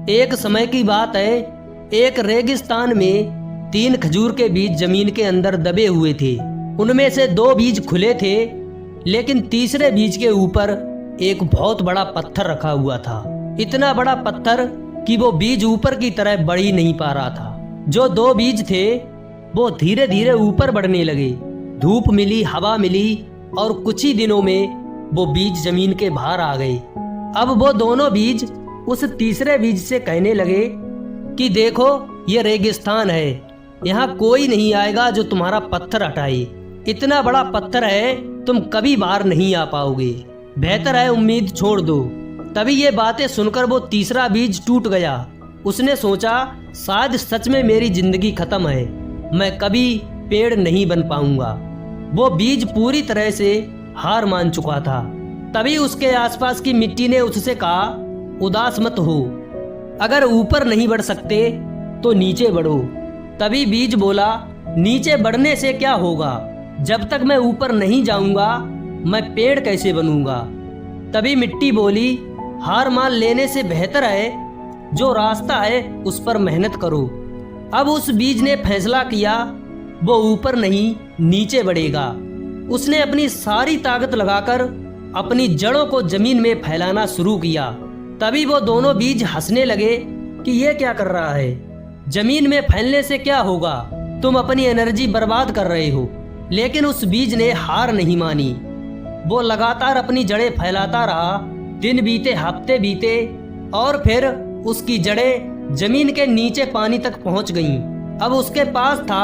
एक समय की बात है, एक रेगिस्तान में 3 खजूर के बीज जमीन के अंदर दबे हुए थे। उनमें से 2 बीज खुले थे, लेकिन तीसरे बीज के ऊपर एक बहुत बड़ा पत्थर रखा हुआ था। इतना बड़ा पत्थर कि वो बीज ऊपर की तरह बढ़ ही नहीं पा रहा था। जो 2 बीज थे वो धीरे धीरे ऊपर बढ़ने लगे। धूप मिली, हवा मिली और कुछ ही दिनों में वो बीज जमीन के बाहर आ गए। अब वो दोनों बीज उस तीसरे बीज से कहने लगे कि देखो, ये रेगिस्तान है, यहाँ कोई नहीं आएगा जो तुम्हारा पत्थर हटाए। इतना बड़ा पत्थर है, तुम कभी बाहर नहीं आ पाओगे। बेहतर है उम्मीद छोड़ दो। तभी ये बातें सुनकर वो तीसरा बीज टूट गया। उसने सोचा शायद सच में मेरी जिंदगी खत्म है, मैं कभी पेड़ नहीं बन पाऊंगा। वो बीज पूरी तरह से हार मान चुका था। तभी उसके आसपास की मिट्टी ने उससे कहा, उदास मत हो, अगर ऊपर नहीं बढ़ सकते तो नीचे बढ़ो। तभी बीज बोला, नीचे बढ़ने से क्या होगा, जब तक मैं ऊपर नहीं जाऊंगा मैं पेड़ कैसे बनूंगा। तभी मिट्टी बोली, हार मान लेने से बेहतर है जो रास्ता है उस पर मेहनत करो। अब उस बीज ने फैसला किया वो ऊपर नहीं नीचे बढ़ेगा। उसने अपनी सारी ताकत लगाकर अपनी जड़ों को जमीन में फैलाना शुरू किया। तभी वो दोनों बीज हंसने लगे कि ये क्या कर रहा है, जमीन में फैलने से क्या होगा, तुम अपनी एनर्जी बर्बाद कर रहे हो। लेकिन उस बीज ने हार नहीं मानी। वो लगातार अपनी जड़ें फैलाता रहा। दिन बीते, हफ्ते बीते और फिर उसकी जड़ें जमीन के नीचे पानी तक पहुंच गईं। अब उसके पास था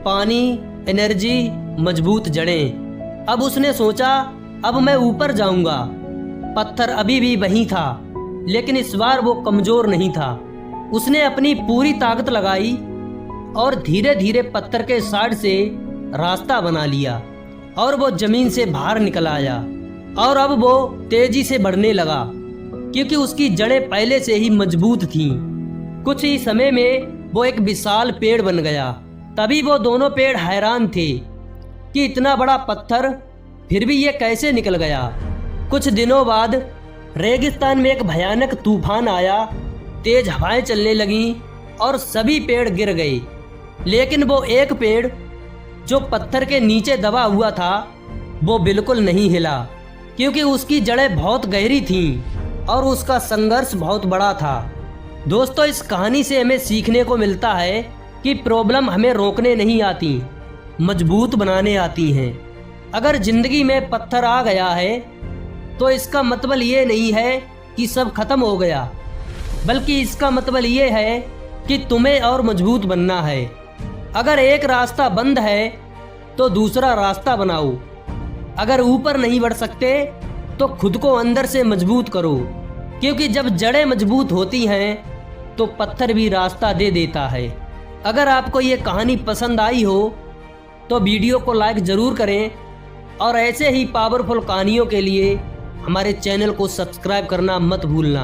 पानी, एनर्जी, मजबूत जड़ें। अब उसने सोचा अब मैं ऊपर जाऊंगा। पत्थर अभी भी वहीं था, लेकिन इस बार वो कमजोर नहीं था। उसने अपनी पूरी ताकत लगाई और धीरे धीरे पत्थर के साइड से रास्ता बना लिया और वो जमीन से बाहर निकल आया। और अब वो तेजी से बढ़ने लगा क्योंकि उसकी जड़ें पहले से ही मजबूत थीं। कुछ ही समय में वो एक विशाल पेड़ बन गया। तभी वो दोनों पेड़ हैरान थे कि इतना बड़ा पत्थर फिर भी ये कैसे निकल गया। कुछ दिनों बाद रेगिस्तान में एक भयानक तूफान आया। तेज हवाएं चलने लगीं और सभी पेड़ गिर गए। लेकिन वो एक पेड़ जो पत्थर के नीचे दबा हुआ था वो बिल्कुल नहीं हिला, क्योंकि उसकी जड़ें बहुत गहरी थीं और उसका संघर्ष बहुत बड़ा था। दोस्तों, इस कहानी से हमें सीखने को मिलता है कि प्रॉब्लम हमें रोकने नहीं आती, मजबूत बनाने आती हैं। अगर जिंदगी में पत्थर आ गया है तो इसका मतलब ये नहीं है कि सब खत्म हो गया, बल्कि इसका मतलब ये है कि तुम्हें और मजबूत बनना है। अगर एक रास्ता बंद है तो दूसरा रास्ता बनाओ। अगर ऊपर नहीं बढ़ सकते तो खुद को अंदर से मजबूत करो, क्योंकि जब जड़ें मजबूत होती हैं तो पत्थर भी रास्ता दे देता है। अगर आपको ये कहानी पसंद आई हो तो वीडियो को लाइक ज़रूर करें और ऐसे ही पावरफुल कहानियों के लिए हमारे चैनल को सब्सक्राइब करना मत भूलना।